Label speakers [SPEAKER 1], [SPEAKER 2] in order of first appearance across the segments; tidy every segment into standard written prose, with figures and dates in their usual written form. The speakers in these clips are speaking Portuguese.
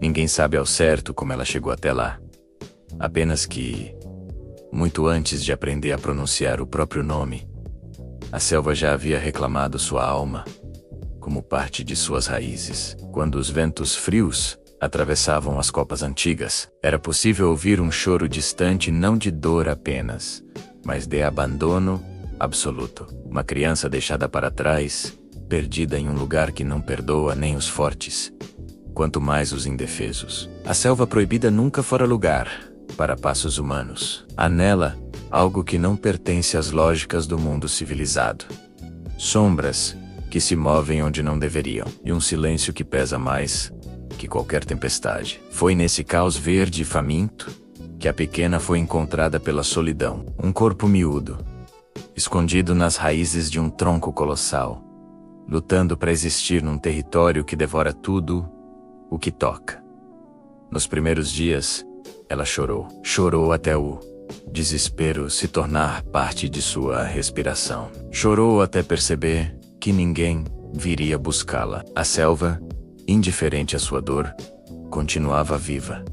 [SPEAKER 1] Ninguém sabe ao certo como ela chegou até lá. Apenas que, muito antes de aprender a pronunciar o próprio nome, a selva já havia reclamado sua alma, como parte de suas raízes. Quando os ventos frios atravessavam as copas antigas, era possível ouvir um choro distante, não de dor apenas, mas de abandono absoluto. Uma criança deixada para trás, perdida em um lugar que não perdoa nem os fortes, quanto mais os indefesos. A selva proibida nunca fora lugar para passos humanos. Há nela algo que não pertence às lógicas do mundo civilizado. Sombras que se movem onde não deveriam, e um silêncio que pesa mais que qualquer tempestade. Foi nesse caos verde e faminto que a pequena foi encontrada pela solidão. Um corpo miúdo, escondido nas raízes de um tronco colossal, lutando para existir num território que devora tudo o que toca. Nos primeiros dias, ela chorou. Chorou até o desespero se tornar parte de sua respiração. Chorou até perceber que ninguém viria buscá-la. A selva, indiferente à sua dor, continuava viva,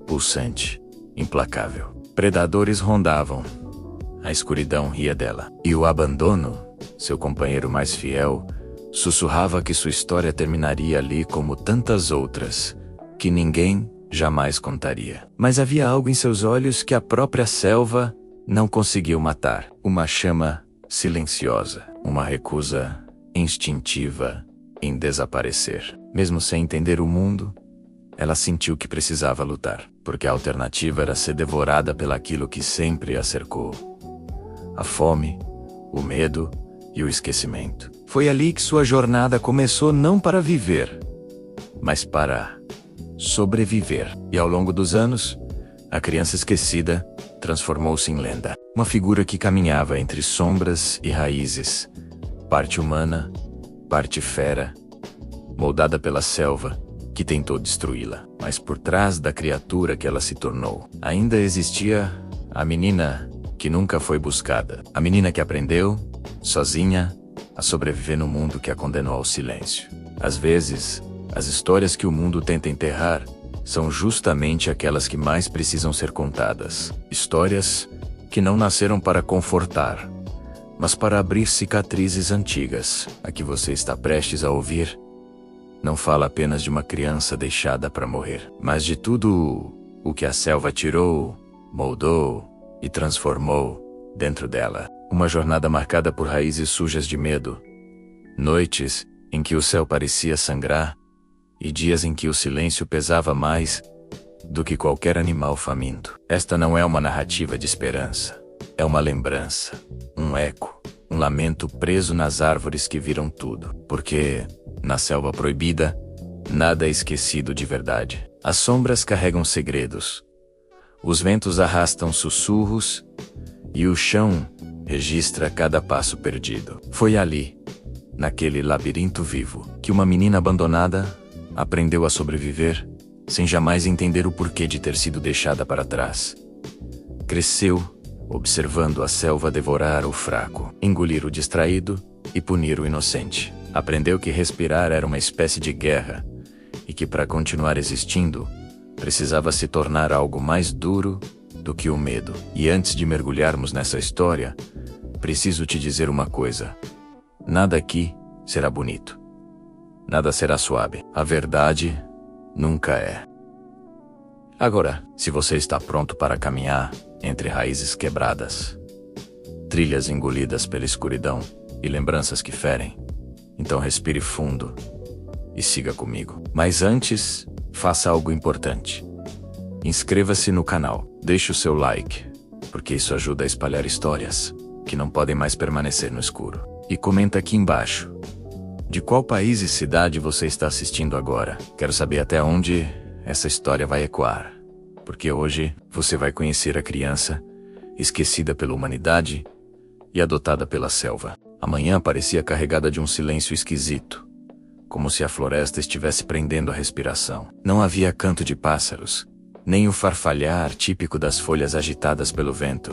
[SPEAKER 1] pulsante, implacável. Predadores rondavam. A escuridão ria dela. E o abandono, seu companheiro mais fiel, sussurrava que sua história terminaria ali como tantas outras, que ninguém jamais contaria. Mas havia algo em seus olhos que a própria selva não conseguiu matar. Uma chama silenciosa, uma recusa instintiva em desaparecer. Mesmo sem entender o mundo, ela sentiu que precisava lutar, porque a alternativa era ser devorada pelaquilo que sempre a cercou: a fome, o medo e o esquecimento. Foi ali que sua jornada começou, não para viver, mas para sobreviver. E ao longo dos anos, a criança esquecida transformou-se em lenda. Uma figura que caminhava entre sombras e raízes, parte humana, parte fera, moldada pela selva que tentou destruí-la. Mas por trás da criatura que ela se tornou, ainda existia a menina que nunca foi buscada. A menina que aprendeu, sozinha, a sobreviver no mundo que a condenou ao silêncio. Às vezes, as histórias que o mundo tenta enterrar são justamente aquelas que mais precisam ser contadas. Histórias que não nasceram para confortar, mas para abrir cicatrizes antigas. A que você está prestes a ouvir não fala apenas de uma criança deixada para morrer, mas de tudo o que a selva tirou, moldou e transformou dentro dela. Uma jornada marcada por raízes sujas de medo, noites em que o céu parecia sangrar e dias em que o silêncio pesava mais do que qualquer animal faminto. Esta não é uma narrativa de esperança, é uma lembrança, um eco, um lamento preso nas árvores que viram tudo. Porque, na selva proibida, nada é esquecido de verdade. As sombras carregam segredos, os ventos arrastam sussurros e o chão registra cada passo perdido. Foi ali, naquele labirinto vivo, que uma menina abandonada aprendeu a sobreviver sem jamais entender o porquê de ter sido deixada para trás. Cresceu observando a selva devorar o fraco, engolir o distraído e punir o inocente. Aprendeu que respirar era uma espécie de guerra e que para continuar existindo, precisava se tornar algo mais duro do que o medo. E antes de mergulharmos nessa história, preciso te dizer uma coisa: nada aqui será bonito. Nada será suave. A verdade nunca é. Agora, se você está pronto para caminhar entre raízes quebradas, trilhas engolidas pela escuridão e lembranças que ferem, então respire fundo e siga comigo. Mas antes, faça algo importante. Inscreva-se no canal, deixe o seu like, porque isso ajuda a espalhar histórias que não podem mais permanecer no escuro. E comenta aqui embaixo de qual país e cidade você está assistindo agora. Quero saber até onde essa história vai ecoar, porque hoje você vai conhecer a criança esquecida pela humanidade e adotada pela selva. Amanhã parecia carregada de um silêncio esquisito, como se a floresta estivesse prendendo a respiração. Não havia canto de pássaros, nem o farfalhar típico das folhas agitadas pelo vento.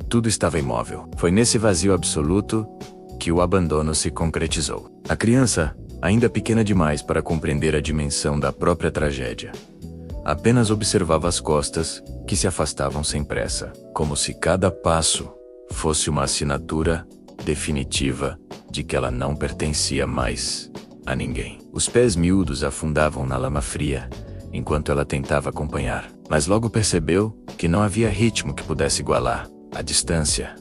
[SPEAKER 1] Tudo estava imóvel. Foi nesse vazio absoluto que o abandono se concretizou. A criança ainda pequena demais para compreender a dimensão da própria tragédia. Apenas observava as costas, que se afastavam sem pressa, como se cada passo fosse uma assinatura definitiva de que ela não pertencia mais a ninguém. Os pés miúdos afundavam na lama fria, enquanto ela tentava acompanhar, mas logo percebeu que não havia ritmo que pudesse igualar. A distância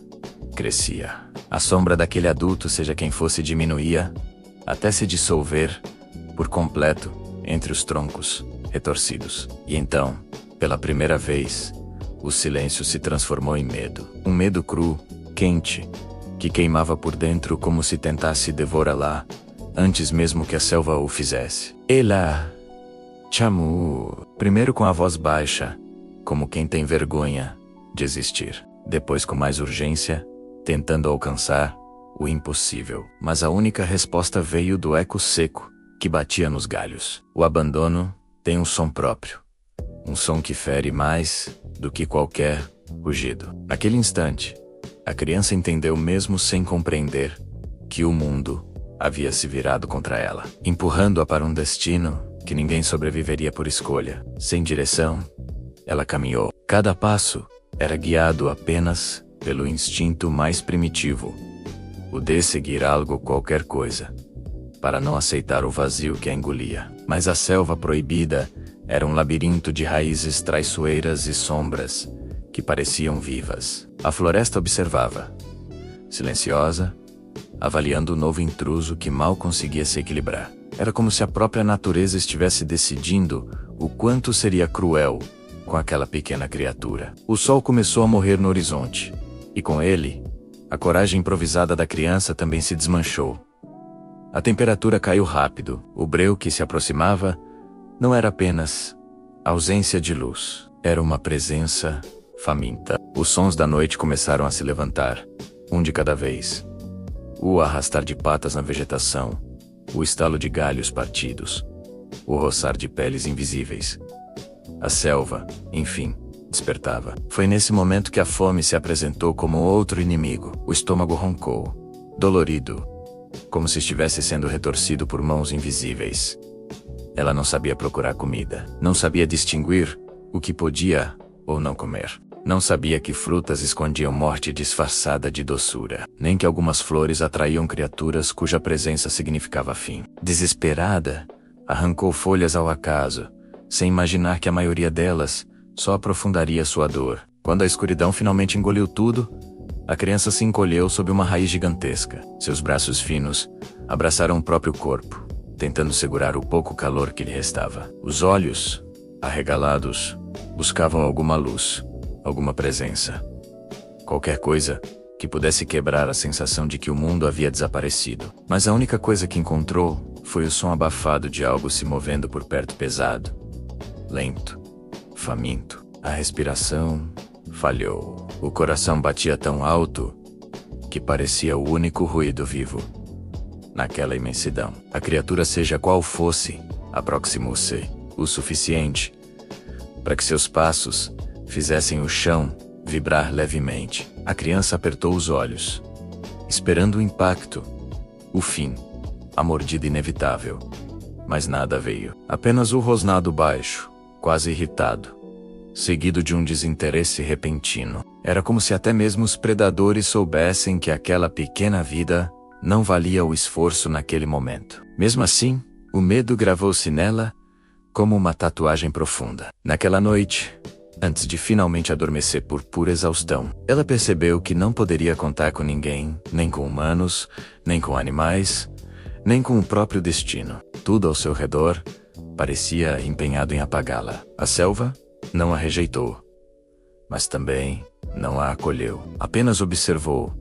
[SPEAKER 1] crescia. A sombra daquele adulto, seja quem fosse, diminuía, até se dissolver por completo entre os troncos retorcidos. E então, pela primeira vez, o silêncio se transformou em medo. Um medo cru, quente, que queimava por dentro como se tentasse devorá-la, antes mesmo que a selva o fizesse. Ela chamou, primeiro com a voz baixa, como quem tem vergonha de existir. Depois com mais urgência, tentando alcançar o impossível. Mas a única resposta veio do eco seco, que batia nos galhos. O abandono tem um som próprio. Um som que fere mais do que qualquer rugido. Naquele instante, a criança entendeu, mesmo sem compreender, que o mundo havia se virado contra ela, empurrando-a para um destino que ninguém sobreviveria por escolha. Sem direção, ela caminhou. Cada passo era guiado apenas pelo instinto mais primitivo, o de seguir algo, qualquer coisa, para não aceitar o vazio que a engolia. Mas a selva proibida era um labirinto de raízes traiçoeiras e sombras que pareciam vivas. A floresta observava, silenciosa, avaliando o novo intruso que mal conseguia se equilibrar. Era como se a própria natureza estivesse decidindo o quanto seria cruel com aquela pequena criatura. O sol começou a morrer no horizonte, e com ele, a coragem improvisada da criança também se desmanchou. A temperatura caiu rápido. O breu que se aproximava não era apenas ausência de luz, era uma presença faminta. Os sons da noite começaram a se levantar, um de cada vez. O arrastar de patas na vegetação, o estalo de galhos partidos, o roçar de peles invisíveis. A selva, enfim, despertava. Foi nesse momento que a fome se apresentou como outro inimigo. O estômago roncou, dolorido, como se estivesse sendo retorcido por mãos invisíveis. Ela não sabia procurar comida, não sabia distinguir o que podia ou não comer. Não sabia que frutas escondiam morte disfarçada de doçura, nem que algumas flores atraíam criaturas cuja presença significava fim. Desesperada, arrancou folhas ao acaso, sem imaginar que a maioria delas só aprofundaria sua dor. Quando a escuridão finalmente engoliu tudo, a criança se encolheu sob uma raiz gigantesca. Seus braços finos abraçaram o próprio corpo, tentando segurar o pouco calor que lhe restava. Os olhos, arregalados, buscavam alguma luz, alguma presença. Qualquer coisa que pudesse quebrar a sensação de que o mundo havia desaparecido. Mas a única coisa que encontrou foi o som abafado de algo se movendo por perto, pesado, lento, faminto. A respiração falhou. O coração batia tão alto que parecia o único ruído vivo naquela imensidão. A criatura, seja qual fosse, aproximou-se o suficiente para que seus passos fizessem o chão vibrar levemente. A criança apertou os olhos, esperando o impacto, o fim, a mordida inevitável. Mas nada veio. Apenas o rosnado baixo, quase irritado, seguido de um desinteresse repentino. Era como se até mesmo os predadores soubessem que aquela pequena vida não valia o esforço naquele momento. Mesmo assim, o medo gravou-se nela como uma tatuagem profunda. Naquela noite, antes de finalmente adormecer por pura exaustão, ela percebeu que não poderia contar com ninguém, nem com humanos, nem com animais, nem com o próprio destino. Tudo ao seu redor parecia empenhado em apagá-la. A selva não a rejeitou, mas também não a acolheu. Apenas observou,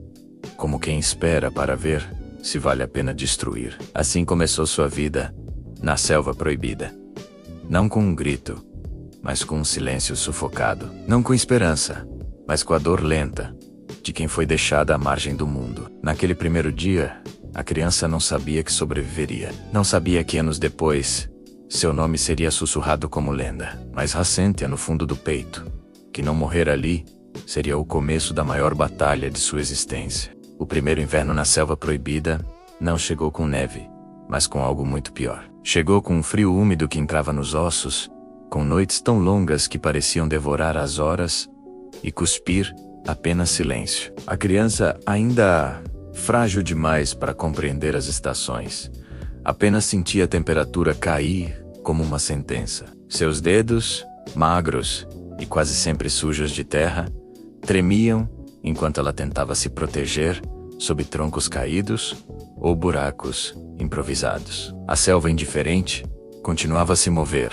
[SPEAKER 1] como quem espera para ver se vale a pena destruir. Assim começou sua vida na selva proibida. Não com um grito, mas com um silêncio sufocado. Não com esperança, mas com a dor lenta de quem foi deixada à margem do mundo. Naquele primeiro dia, a criança não sabia que sobreviveria. Não sabia que anos depois, seu nome seria sussurrado como lenda. Mas rassentia no fundo do peito, que não morrer ali seria o começo da maior batalha de sua existência. O primeiro inverno na selva proibida não chegou com neve, mas com algo muito pior. Chegou com um frio úmido que entrava nos ossos, com noites tão longas que pareciam devorar as horas, e cuspir apenas silêncio. A criança, ainda frágil demais para compreender as estações, apenas sentia a temperatura cair como uma sentença. Seus dedos, magros e quase sempre sujos de terra, tremiam enquanto ela tentava se proteger sob troncos caídos ou buracos improvisados. A selva indiferente continuava a se mover,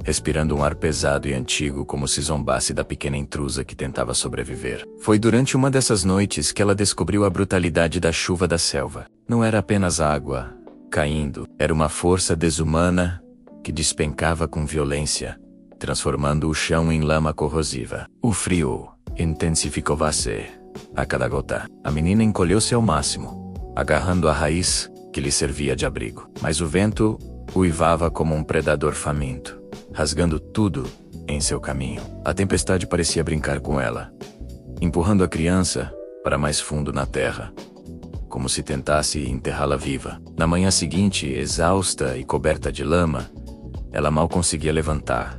[SPEAKER 1] respirando um ar pesado e antigo como se zombasse da pequena intrusa que tentava sobreviver. Foi durante uma dessas noites que ela descobriu a brutalidade da chuva da selva. Não era apenas água caindo, era uma força desumana que despencava com violência, transformando o chão em lama corrosiva. O frio intensificou-se a cada gota. A menina encolheu-se ao máximo, agarrando a raiz que lhe servia de abrigo. Mas o vento uivava como um predador faminto, rasgando tudo em seu caminho. A tempestade parecia brincar com ela, empurrando a criança para mais fundo na terra, como se tentasse enterrá-la viva. Na manhã seguinte, exausta e coberta de lama, ela mal conseguia levantar.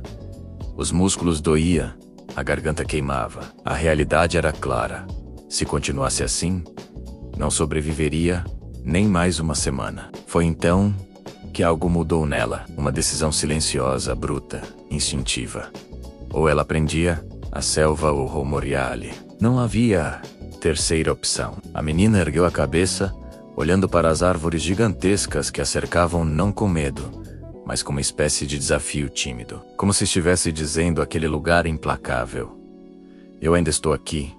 [SPEAKER 1] Os músculos doíam, a garganta queimava. A realidade era clara. Se continuasse assim, não sobreviveria nem mais uma semana. Foi então que algo mudou nela, uma decisão silenciosa, bruta, instintiva. Ou ela aprendia a selva ou Romoriale. Não havia terceira opção. A menina ergueu a cabeça, olhando para as árvores gigantescas que a cercavam não com medo, mas com uma espécie de desafio tímido. Como se estivesse dizendo àquele lugar implacável: eu ainda estou aqui.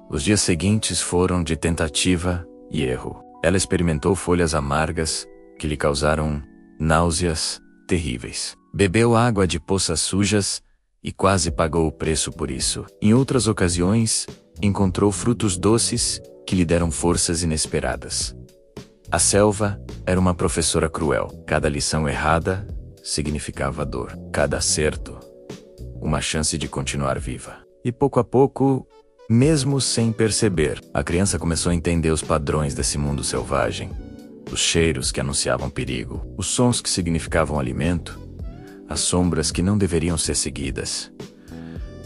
[SPEAKER 1] Os dias seguintes foram de tentativa e erro. Ela experimentou folhas amargas que lhe causaram náuseas terríveis. Bebeu água de poças sujas e quase pagou o preço por isso. Em outras ocasiões, encontrou frutos doces que lhe deram forças inesperadas. A selva era uma professora cruel. Cada lição errada significava dor. Cada acerto, uma chance de continuar viva. E pouco a pouco, mesmo sem perceber, a criança começou a entender os padrões desse mundo selvagem. Os cheiros que anunciavam perigo, os sons que significavam alimento, as sombras que não deveriam ser seguidas.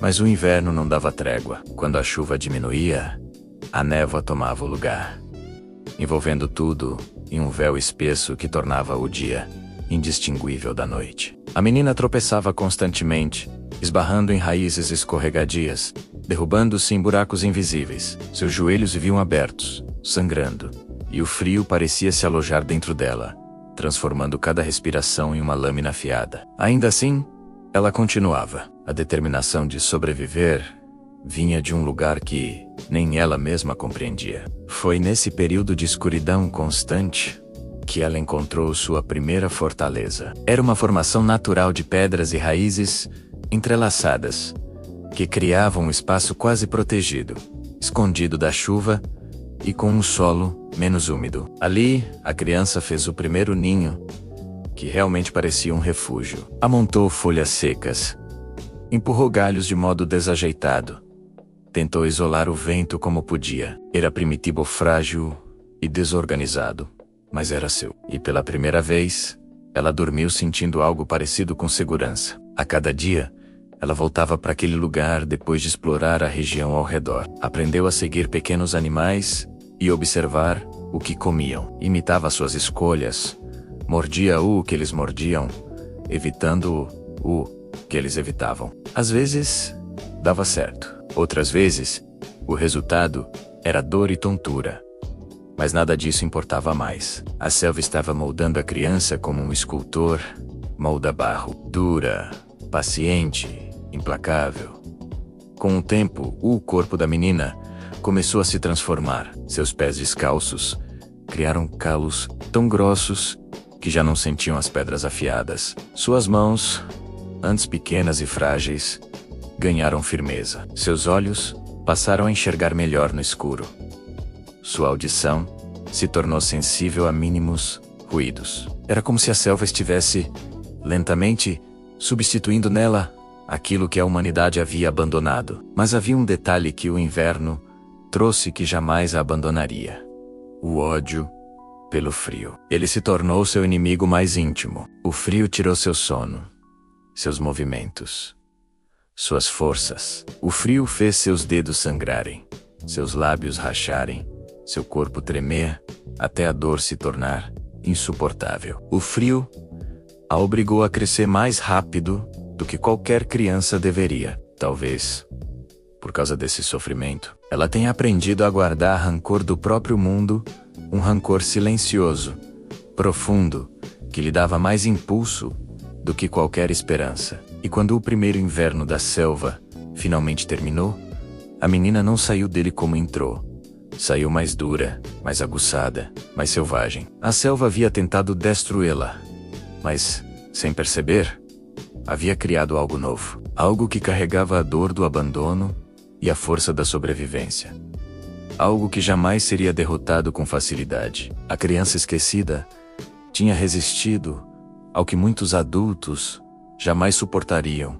[SPEAKER 1] Mas o inverno não dava trégua. Quando a chuva diminuía, a névoa tomava o lugar, envolvendo tudo em um véu espesso que tornava o dia indistinguível da noite. A menina tropeçava constantemente, esbarrando em raízes escorregadias, derrubando-se em buracos invisíveis. Seus joelhos viviam abertos, sangrando, e o frio parecia se alojar dentro dela, transformando cada respiração em uma lâmina afiada. Ainda assim, ela continuava. A determinação de sobreviver vinha de um lugar que nem ela mesma compreendia. Foi nesse período de escuridão constante que ela encontrou sua primeira fortaleza. Era uma formação natural de pedras e raízes entrelaçadas, que criavam um espaço quase protegido, escondido da chuva e com um solo menos úmido. Ali, a criança fez o primeiro ninho, que realmente parecia um refúgio. Amontou folhas secas, empurrou galhos de modo desajeitado, tentou isolar o vento como podia. Era primitivo, frágil e desorganizado, mas era seu. E pela primeira vez, ela dormiu sentindo algo parecido com segurança. A cada dia, ela voltava para aquele lugar depois de explorar a região ao redor. Aprendeu a seguir pequenos animais e observar o que comiam. Imitava suas escolhas, mordia o que eles mordiam, evitando o que eles evitavam. Às vezes, dava certo. Outras vezes, o resultado era dor e tontura. Mas nada disso importava mais. A selva estava moldando a criança como um escultor molda barro. Dura, paciente, implacável. Com o tempo, o corpo da menina começou a se transformar. Seus pés descalços criaram calos tão grossos que já não sentiam as pedras afiadas. Suas mãos, antes pequenas e frágeis, ganharam firmeza. Seus olhos passaram a enxergar melhor no escuro. Sua audição se tornou sensível a mínimos ruídos. Era como se a selva estivesse, lentamente, substituindo nela aquilo que a humanidade havia abandonado. Mas havia um detalhe que o inverno trouxe que jamais a abandonaria: o ódio pelo frio. Ele se tornou seu inimigo mais íntimo. O frio tirou seu sono, seus movimentos, suas forças. O frio fez seus dedos sangrarem, seus lábios racharem, seu corpo tremer, até a dor se tornar insuportável. O frio a obrigou a crescer mais rápido do que qualquer criança deveria. Talvez, por causa desse sofrimento, ela tenha aprendido a guardar rancor do próprio mundo, um rancor silencioso, profundo, que lhe dava mais impulso do que qualquer esperança. E quando o primeiro inverno da selva finalmente terminou, a menina não saiu dele como entrou. Saiu mais dura, mais aguçada, mais selvagem. A selva havia tentado destruí-la, mas, sem perceber, havia criado algo novo. Algo que carregava a dor do abandono e a força da sobrevivência. Algo que jamais seria derrotado com facilidade. A criança esquecida tinha resistido ao que muitos adultos jamais suportariam.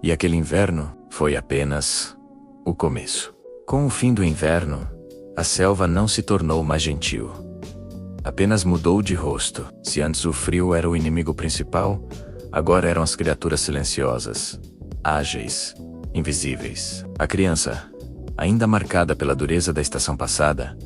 [SPEAKER 1] E aquele inverno foi apenas o começo. Com o fim do inverno, a selva não se tornou mais gentil. Apenas mudou de rosto. Se antes o frio era o inimigo principal, agora eram as criaturas silenciosas, ágeis, invisíveis. A criança, ainda marcada pela dureza da estação passada,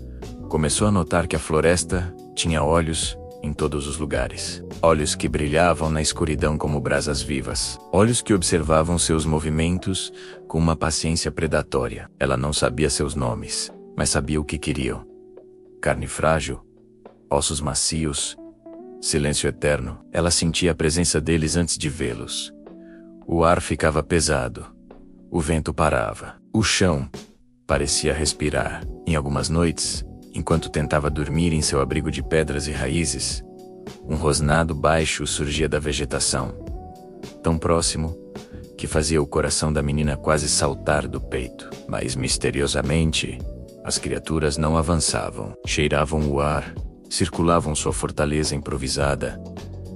[SPEAKER 1] começou a notar que a floresta tinha olhos em todos os lugares. Olhos que brilhavam na escuridão como brasas vivas. Olhos que observavam seus movimentos com uma paciência predatória. Ela não sabia seus nomes, mas sabia o que queriam. Carne frágil, ossos macios, silêncio eterno. Ela sentia a presença deles antes de vê-los. O ar ficava pesado. O vento parava. O chão parecia respirar. Em algumas noites, enquanto tentava dormir em seu abrigo de pedras e raízes, um rosnado baixo surgia da vegetação, tão próximo que fazia o coração da menina quase saltar do peito. Mas misteriosamente, as criaturas não avançavam. Cheiravam o ar, circulavam sua fortaleza improvisada,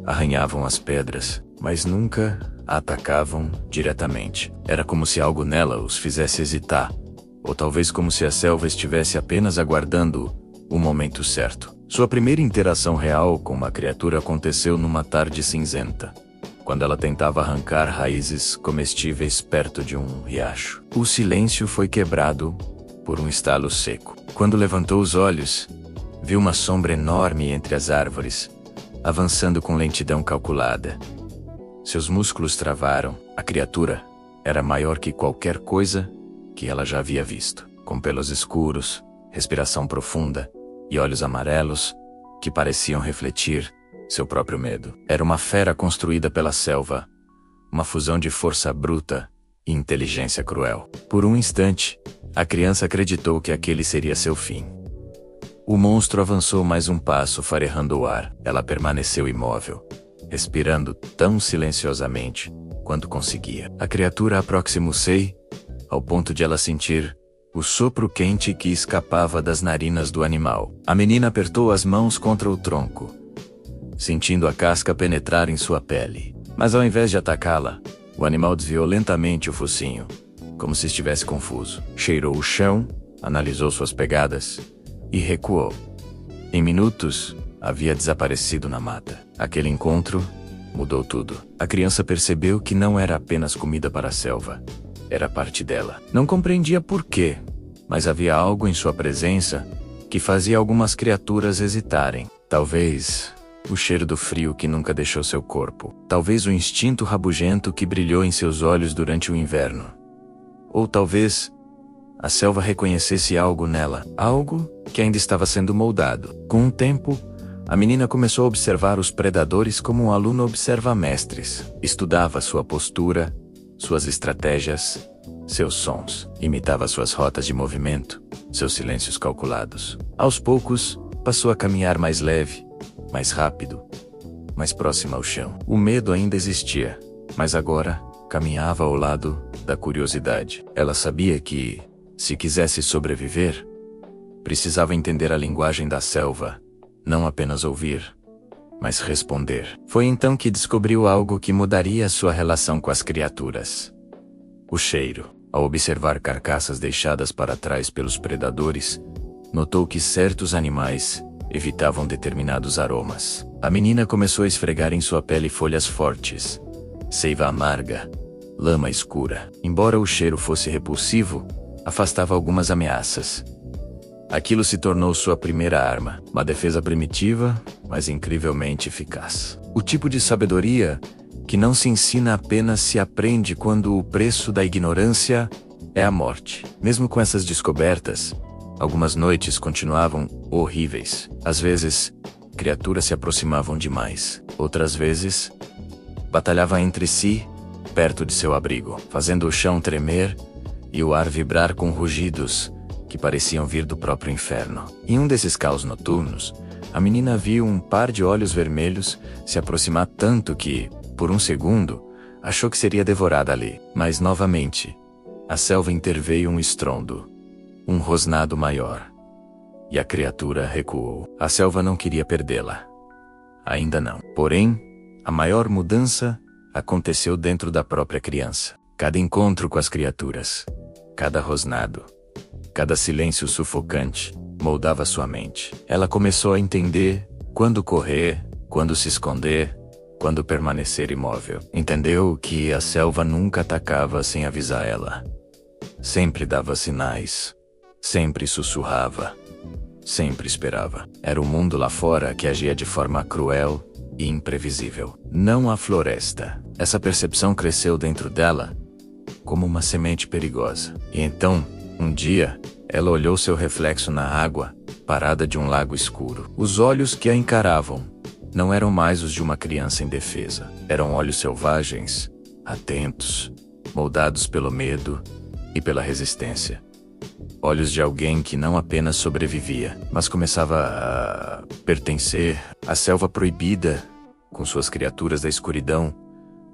[SPEAKER 1] arranhavam as pedras, mas nunca a atacavam diretamente. Era como se algo nela os fizesse hesitar, ou talvez como se a selva estivesse apenas aguardando o momento certo. Sua primeira interação real com uma criatura aconteceu numa tarde cinzenta, quando ela tentava arrancar raízes comestíveis perto de um riacho. O silêncio foi quebrado por um estalo seco. Quando levantou os olhos, viu uma sombra enorme entre as árvores, avançando com lentidão calculada. Seus músculos travaram. A criatura era maior que qualquer coisa que ela já havia visto, com pelos escuros, respiração profunda e olhos amarelos que pareciam refletir seu próprio medo. Era uma fera construída pela selva, uma fusão de força bruta e inteligência cruel. Por um instante, a criança acreditou que aquele seria seu fim. O monstro avançou mais um passo, farejando o ar. Ela permaneceu imóvel, respirando tão silenciosamente quanto conseguia. A criatura aproximou-se, ao ponto de ela sentir o sopro quente que escapava das narinas do animal. A menina apertou as mãos contra o tronco, sentindo a casca penetrar em sua pele. Mas ao invés de atacá-la, o animal desviou lentamente o focinho, como se estivesse confuso. Cheirou o chão, analisou suas pegadas e recuou. Em minutos, havia desaparecido na mata. Aquele encontro mudou tudo. A criança percebeu que não era apenas comida para a selva. Era parte dela. Não compreendia por quê, mas havia algo em sua presença que fazia algumas criaturas hesitarem. Talvez o cheiro do frio que nunca deixou seu corpo. Talvez o instinto rabugento que brilhou em seus olhos durante o inverno. Ou talvez a selva reconhecesse algo nela. Algo que ainda estava sendo moldado. Com o tempo, a menina começou a observar os predadores como um aluno observa mestres. Estudava sua postura, suas estratégias, seus sons. Imitava suas rotas de movimento, seus silêncios calculados. Aos poucos, passou a caminhar mais leve, mais rápido, mais próxima ao chão. O medo ainda existia, mas agora caminhava ao lado da curiosidade. Ela sabia que, se quisesse sobreviver, precisava entender a linguagem da selva, não apenas ouvir, mas responder. Foi então que descobriu algo que mudaria sua relação com as criaturas. O cheiro. Ao observar carcaças deixadas para trás pelos predadores, notou que certos animais evitavam determinados aromas. A menina começou a esfregar em sua pele folhas fortes, seiva amarga, lama escura. Embora o cheiro fosse repulsivo, afastava algumas ameaças. Aquilo se tornou sua primeira arma, uma defesa primitiva, mas incrivelmente eficaz. O tipo de sabedoria que não se ensina apenas se aprende quando o preço da ignorância é a morte. Mesmo com essas descobertas, algumas noites continuavam horríveis. Às vezes, criaturas se aproximavam demais. Outras vezes, batalhavam entre si, perto de seu abrigo, fazendo o chão tremer e o ar vibrar com rugidos que pareciam vir do próprio inferno. Em um desses caos noturnos, a menina viu um par de olhos vermelhos se aproximar tanto que, por um segundo, achou que seria devorada ali. Mas novamente, a selva interveio um estrondo, um rosnado maior. E a criatura recuou. A selva não queria perdê-la. Ainda não. Porém, a maior mudança aconteceu dentro da própria criança. Cada encontro com as criaturas, cada rosnado, cada silêncio sufocante, moldava sua mente. Ela começou a entender quando correr, quando se esconder, quando permanecer imóvel. Entendeu que a selva nunca atacava sem avisar ela. Sempre dava sinais. Sempre sussurrava. Sempre esperava. Era o mundo lá fora que agia de forma cruel e imprevisível. Não a floresta. Essa percepção cresceu dentro dela como uma semente perigosa. E então, um dia, ela olhou seu reflexo na água, parada de um lago escuro. Os olhos que a encaravam não eram mais os de uma criança indefesa. Eram olhos selvagens, atentos, moldados pelo medo e pela resistência. Olhos de alguém que não apenas sobrevivia, mas começava a pertencer. À selva proibida, com suas criaturas da escuridão,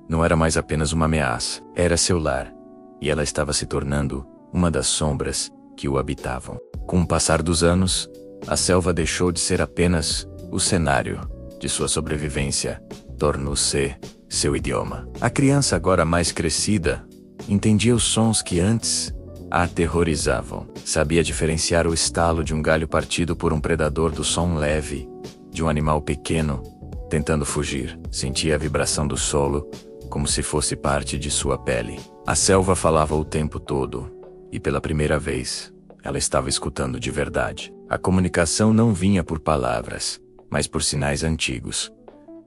[SPEAKER 1] não era mais apenas uma ameaça. Era seu lar, e ela estava se tornando uma das sombras que o habitavam. Com o passar dos anos, a selva deixou de ser apenas o cenário de sua sobrevivência, tornou-se seu idioma. A criança, agora mais crescida, entendia os sons que antes a aterrorizavam. Sabia diferenciar o estalo de um galho partido por um predador do som leve de um animal pequeno tentando fugir. Sentia a vibração do solo como se fosse parte de sua pele. A selva falava o tempo todo, e pela primeira vez, ela estava escutando de verdade. A comunicação não vinha por palavras, mas por sinais antigos,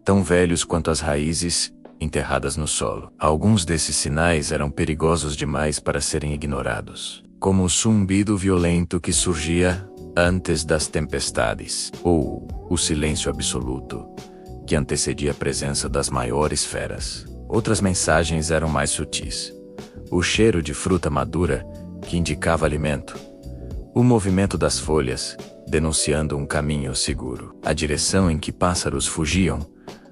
[SPEAKER 1] tão velhos quanto as raízes enterradas no solo. Alguns desses sinais eram perigosos demais para serem ignorados, como o zumbido violento que surgia antes das tempestades, ou o silêncio absoluto que antecedia a presença das maiores feras. Outras mensagens eram mais sutis. O cheiro de fruta madura, que indicava alimento. O movimento das folhas, denunciando um caminho seguro. A direção em que pássaros fugiam,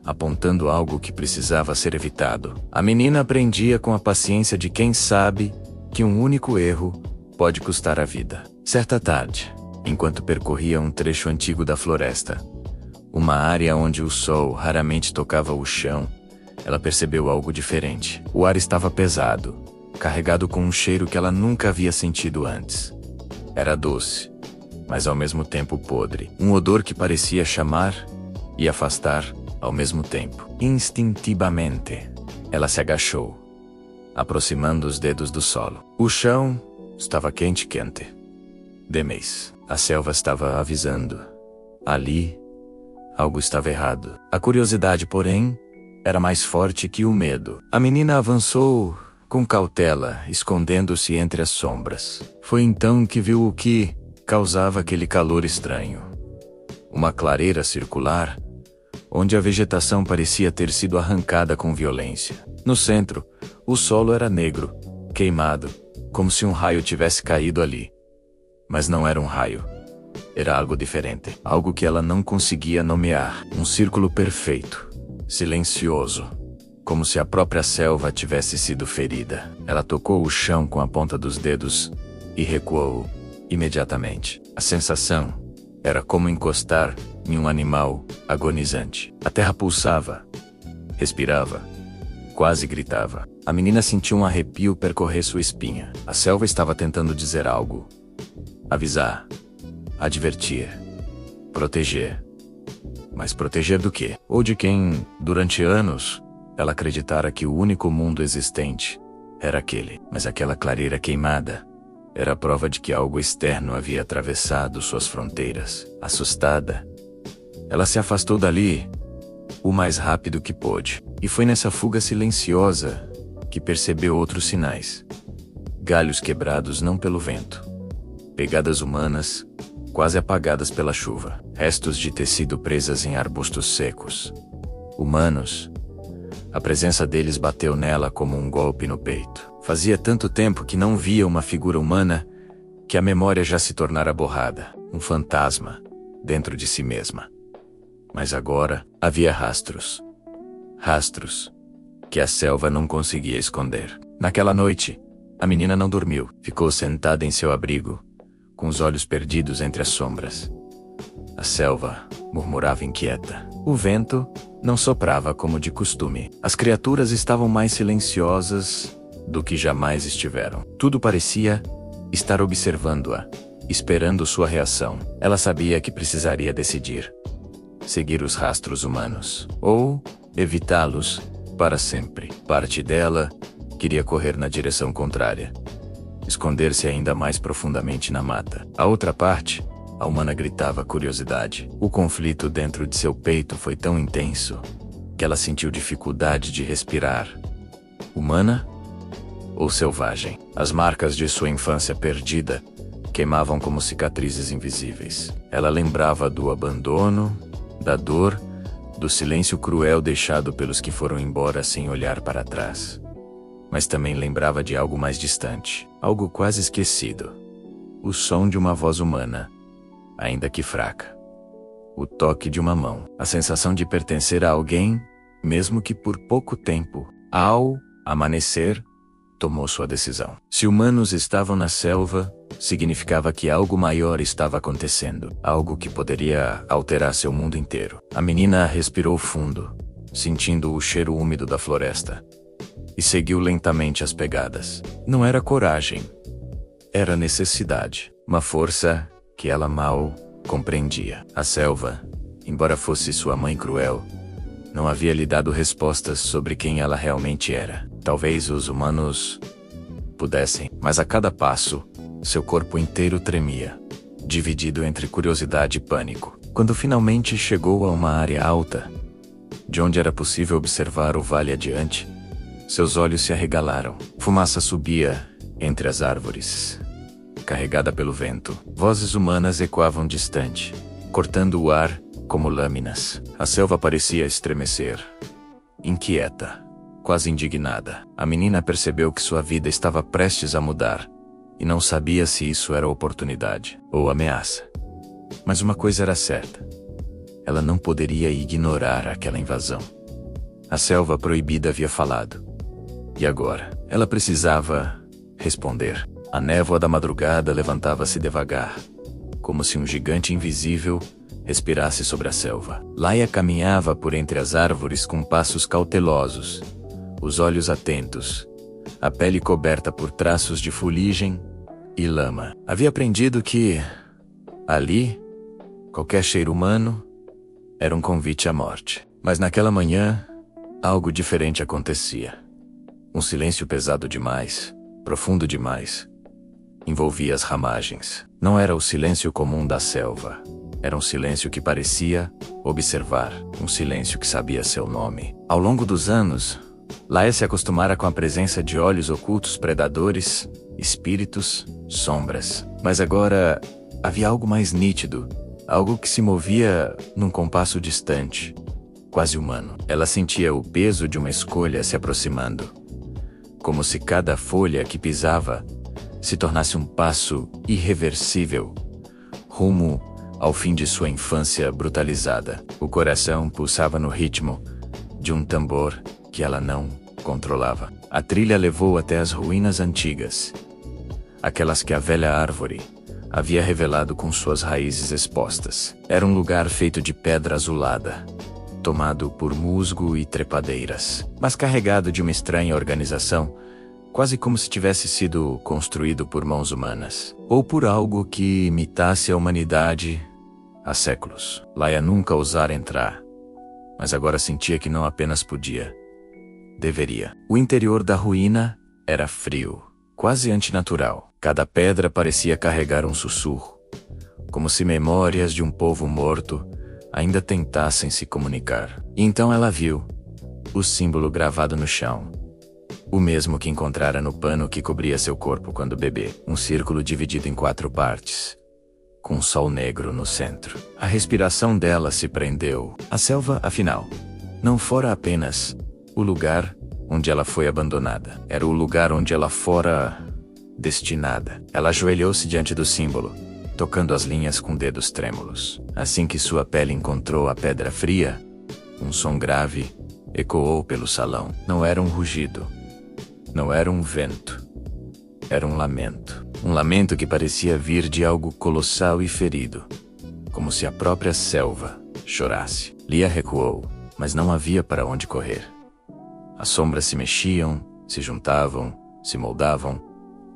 [SPEAKER 1] apontando algo que precisava ser evitado. A menina aprendia com a paciência de quem sabe que um único erro pode custar a vida. Certa tarde, enquanto percorria um trecho antigo da floresta, uma área onde o sol raramente tocava o chão, ela percebeu algo diferente. O ar estava pesado, carregado com um cheiro que ela nunca havia sentido antes. Era doce, mas ao mesmo tempo podre. Um odor que parecia chamar e afastar ao mesmo tempo. Instintivamente, ela se agachou, aproximando os dedos do solo. O chão estava quente. Demais. A selva estava avisando. Ali, algo estava errado. A curiosidade, porém, era mais forte que o medo. A menina avançou com cautela, escondendo-se entre as sombras. Foi então que viu o que causava aquele calor estranho. Uma clareira circular, onde a vegetação parecia ter sido arrancada com violência. No centro, o solo era negro, queimado, como se um raio tivesse caído ali. Mas não era um raio. Era algo diferente, algo que ela não conseguia nomear. Um círculo perfeito, silencioso, como se a própria selva tivesse sido ferida. Ela tocou o chão com a ponta dos dedos e recuou imediatamente. A sensação era como encostar em um animal agonizante. A terra pulsava, respirava, quase gritava. A menina sentiu um arrepio percorrer sua espinha. A selva estava tentando dizer algo. Avisar. Advertir. Proteger. Mas proteger do quê? Ou de quem, durante anos, ela acreditara que o único mundo existente era aquele. Mas aquela clareira queimada era a prova de que algo externo havia atravessado suas fronteiras. Assustada, ela se afastou dali o mais rápido que pôde. E foi nessa fuga silenciosa que percebeu outros sinais. Galhos quebrados não pelo vento. Pegadas humanas, quase apagadas pela chuva. Restos de tecido presas em arbustos secos. Humanos. A presença deles bateu nela como um golpe no peito. Fazia tanto tempo que não via uma figura humana que a memória já se tornara borrada. Um fantasma dentro de si mesma. Mas agora havia rastros. Rastros que a selva não conseguia esconder. Naquela noite, a menina não dormiu. Ficou sentada em seu abrigo, com os olhos perdidos entre as sombras. A selva murmurava inquieta. O vento não soprava como de costume. As criaturas estavam mais silenciosas do que jamais estiveram. Tudo parecia estar observando-a, esperando sua reação. Ela sabia que precisaria decidir. Seguir os rastros humanos, ou evitá-los para sempre. Parte dela queria correr na direção contrária, esconder-se ainda mais profundamente na mata. A outra parte, a humana, gritava curiosidade. O conflito dentro de seu peito foi tão intenso que ela sentiu dificuldade de respirar. Humana ou selvagem? As marcas de sua infância perdida queimavam como cicatrizes invisíveis. Ela lembrava do abandono, da dor, do silêncio cruel deixado pelos que foram embora sem olhar para trás. Mas também lembrava de algo mais distante, algo quase esquecido. O som de uma voz humana, ainda que fraca. O toque de uma mão. A sensação de pertencer a alguém, mesmo que por pouco tempo. Ao amanhecer, tomou sua decisão. Se humanos estavam na selva, significava que algo maior estava acontecendo. Algo que poderia alterar seu mundo inteiro. A menina respirou fundo, sentindo o cheiro úmido da floresta. E seguiu lentamente as pegadas. Não era coragem. Era necessidade. Uma força que ela mal compreendia. A selva, embora fosse sua mãe cruel, não havia lhe dado respostas sobre quem ela realmente era. Talvez os humanos pudessem, mas a cada passo, seu corpo inteiro tremia, dividido entre curiosidade e pânico. Quando finalmente chegou a uma área alta, de onde era possível observar o vale adiante, seus olhos se arregalaram. Fumaça subia entre as árvores, carregada pelo vento. Vozes humanas ecoavam distante, cortando o ar como lâminas. A selva parecia estremecer, inquieta, quase indignada. A menina percebeu que sua vida estava prestes a mudar, e não sabia se isso era oportunidade ou ameaça. Mas uma coisa era certa: ela não poderia ignorar aquela invasão. A selva proibida havia falado. E agora? Ela precisava responder. A névoa da madrugada levantava-se devagar, como se um gigante invisível respirasse sobre a selva. Laia caminhava por entre as árvores com passos cautelosos, os olhos atentos, a pele coberta por traços de fuligem e lama. Havia aprendido que, ali, qualquer cheiro humano era um convite à morte. Mas naquela manhã, algo diferente acontecia. Um silêncio pesado demais, profundo demais, envolvia as ramagens. Não era o silêncio comum da selva. Era um silêncio que parecia observar, um silêncio que sabia seu nome. Ao longo dos anos, Laia se acostumara com a presença de olhos ocultos predadores, espíritos, sombras. Mas agora havia algo mais nítido, algo que se movia num compasso distante, quase humano. Ela sentia o peso de uma escolha se aproximando, como se cada folha que pisava se tornasse um passo irreversível, rumo ao fim de sua infância brutalizada. O coração pulsava no ritmo de um tambor que ela não controlava. A trilha levou até as ruínas antigas, aquelas que a velha árvore havia revelado com suas raízes expostas. Era um lugar feito de pedra azulada, tomado por musgo e trepadeiras, mas carregado de uma estranha organização, quase como se tivesse sido construído por mãos humanas, ou por algo que imitasse a humanidade há séculos. Laia nunca ousara entrar, mas agora sentia que não apenas podia, deveria. O interior da ruína era frio, quase antinatural. Cada pedra parecia carregar um sussurro, como se memórias de um povo morto ainda tentassem se comunicar. E então ela viu o símbolo gravado no chão, o mesmo que encontrara no pano que cobria seu corpo quando bebê. Um círculo dividido em 4 partes, com um sol negro no centro. A respiração dela se prendeu. A selva, afinal, não fora apenas o lugar onde ela foi abandonada. Era o lugar onde ela fora destinada. Ela ajoelhou-se diante do símbolo, tocando as linhas com dedos trêmulos. Assim que sua pele encontrou a pedra fria, um som grave ecoou pelo salão. Não era um rugido, não era um vento, era um lamento. Um lamento que parecia vir de algo colossal e ferido, como se a própria selva chorasse. Lia recuou, mas não havia para onde correr. As sombras se mexiam, se juntavam, se moldavam,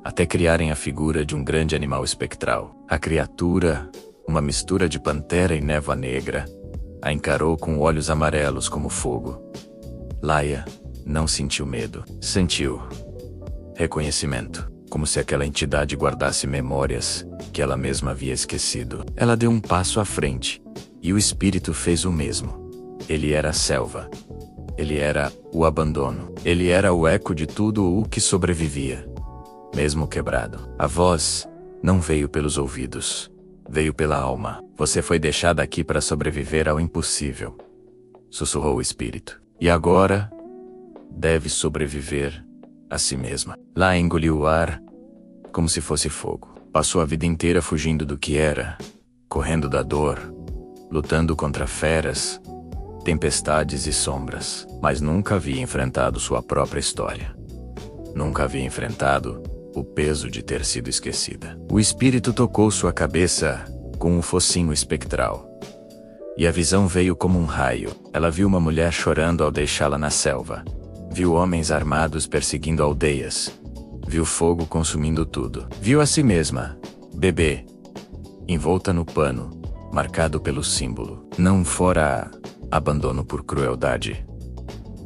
[SPEAKER 1] até criarem a figura de um grande animal espectral. A criatura, uma mistura de pantera e névoa negra, a encarou com olhos amarelos como fogo. Laia não sentiu medo. Sentiu reconhecimento, como se aquela entidade guardasse memórias que ela mesma havia esquecido. Ela deu um passo à frente, e o espírito fez o mesmo. Ele era a selva. Ele era o abandono. Ele era o eco de tudo o que sobrevivia, mesmo quebrado. A voz não veio pelos ouvidos, veio pela alma. Você foi deixada aqui para sobreviver ao impossível, sussurrou o espírito. E agora deve sobreviver a si mesma. Lá engoliu o ar, como se fosse fogo. Passou a vida inteira fugindo do que era, correndo da dor, lutando contra feras, tempestades e sombras. Mas nunca havia enfrentado sua própria história. Nunca havia enfrentado o peso de ter sido esquecida. O espírito tocou sua cabeça com um focinho espectral, e a visão veio como um raio. Ela viu uma mulher chorando ao deixá-la na selva. Viu homens armados perseguindo aldeias. Viu fogo consumindo tudo. Viu a si mesma, bebê, envolta no pano, marcado pelo símbolo. Não fora abandono por crueldade,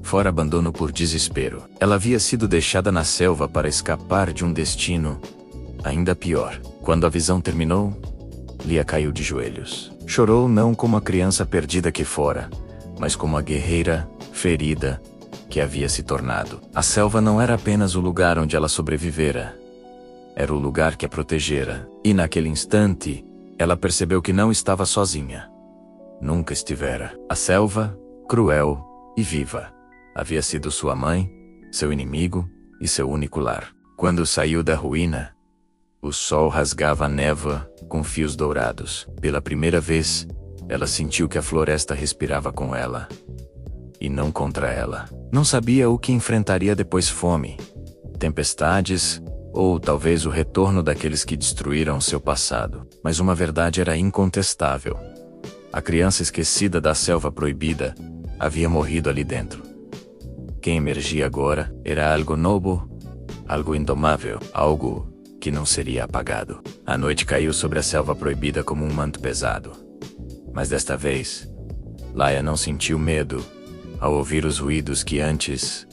[SPEAKER 1] fora abandono por desespero. Ela havia sido deixada na selva para escapar de um destino ainda pior. Quando a visão terminou, Lia caiu de joelhos. Chorou não como a criança perdida que fora, mas como a guerreira ferida que havia se tornado. A selva não era apenas o lugar onde ela sobrevivera. Era o lugar que a protegera. E naquele instante, ela percebeu que não estava sozinha. Nunca estivera. A selva, cruel e viva, havia sido sua mãe, seu inimigo e seu único lar. Quando saiu da ruína, o sol rasgava a névoa com fios dourados. Pela primeira vez, ela sentiu que a floresta respirava com ela, e não contra ela. Não sabia o que enfrentaria depois: fome, tempestades, ou talvez o retorno daqueles que destruíram seu passado. Mas uma verdade era incontestável. A criança esquecida da selva proibida havia morrido ali dentro. Quem emergia agora era algo novo, algo indomável, algo que não seria apagado. A noite caiu sobre a selva proibida como um manto pesado. Mas desta vez, Laia não sentiu medo ao ouvir os ruídos que antes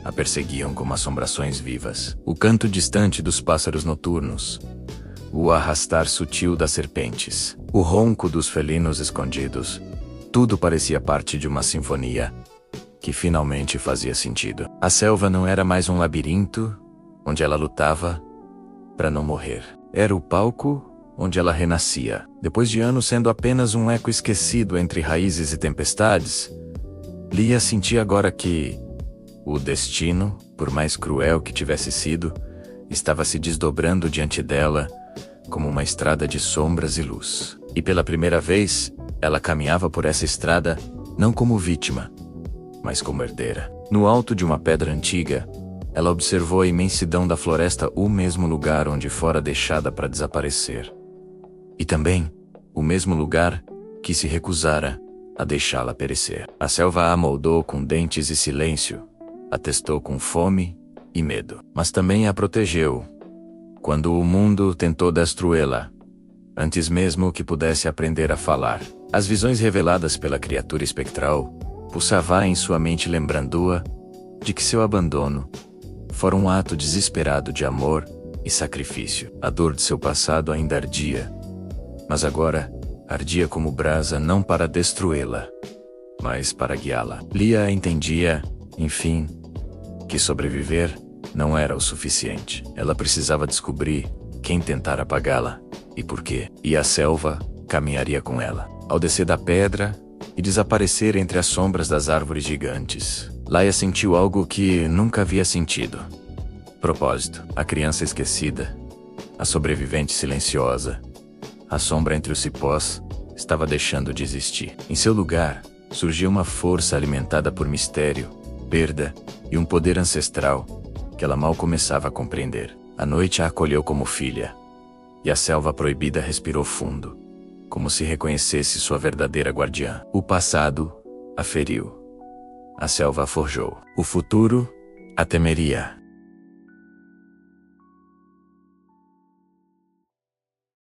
[SPEAKER 1] a perseguiam como assombrações vivas. O canto distante dos pássaros noturnos, o arrastar sutil das serpentes, o ronco dos felinos escondidos. Tudo parecia parte de uma sinfonia que finalmente fazia sentido. A selva não era mais um labirinto onde ela lutava para não morrer. Era o palco onde ela renascia. Depois de anos sendo apenas um eco esquecido entre raízes e tempestades, Lia sentia agora que o destino, por mais cruel que tivesse sido, estava se desdobrando diante dela como uma estrada de sombras e luz. E pela primeira vez, ela caminhava por essa estrada não como vítima, mas como herdeira. No alto de uma pedra antiga, ela observou a imensidão da floresta, o mesmo lugar onde fora deixada para desaparecer. E também o mesmo lugar que se recusara a deixá-la perecer. A selva a moldou com dentes e silêncio, a testou com fome e medo, mas também a protegeu quando o mundo tentou destruí-la. antes mesmo que pudesse aprender a falar. As visões reveladas pela criatura espectral pulsavam em sua mente, lembrando-a de que seu abandono fora um ato desesperado de amor e sacrifício. A dor de seu passado ainda ardia, mas agora ardia como brasa, não para destruí-la, mas para guiá-la. Lia entendia, enfim, que sobreviver não era o suficiente. Ela precisava descobrir quem tentar apagá-la e por quê. E a selva caminharia com ela. Ao descer da pedra e desaparecer entre as sombras das árvores gigantes, Laia sentiu algo que nunca havia sentido. Propósito. A criança esquecida, a sobrevivente silenciosa, a sombra entre os cipós, estava deixando de existir. Em seu lugar, surgiu uma força alimentada por mistério, perda e um poder ancestral que ela mal começava a compreender. A noite a acolheu como filha, e a selva proibida respirou fundo, como se reconhecesse sua verdadeira guardiã. O passado a feriu. A selva a forjou. O futuro a temeria.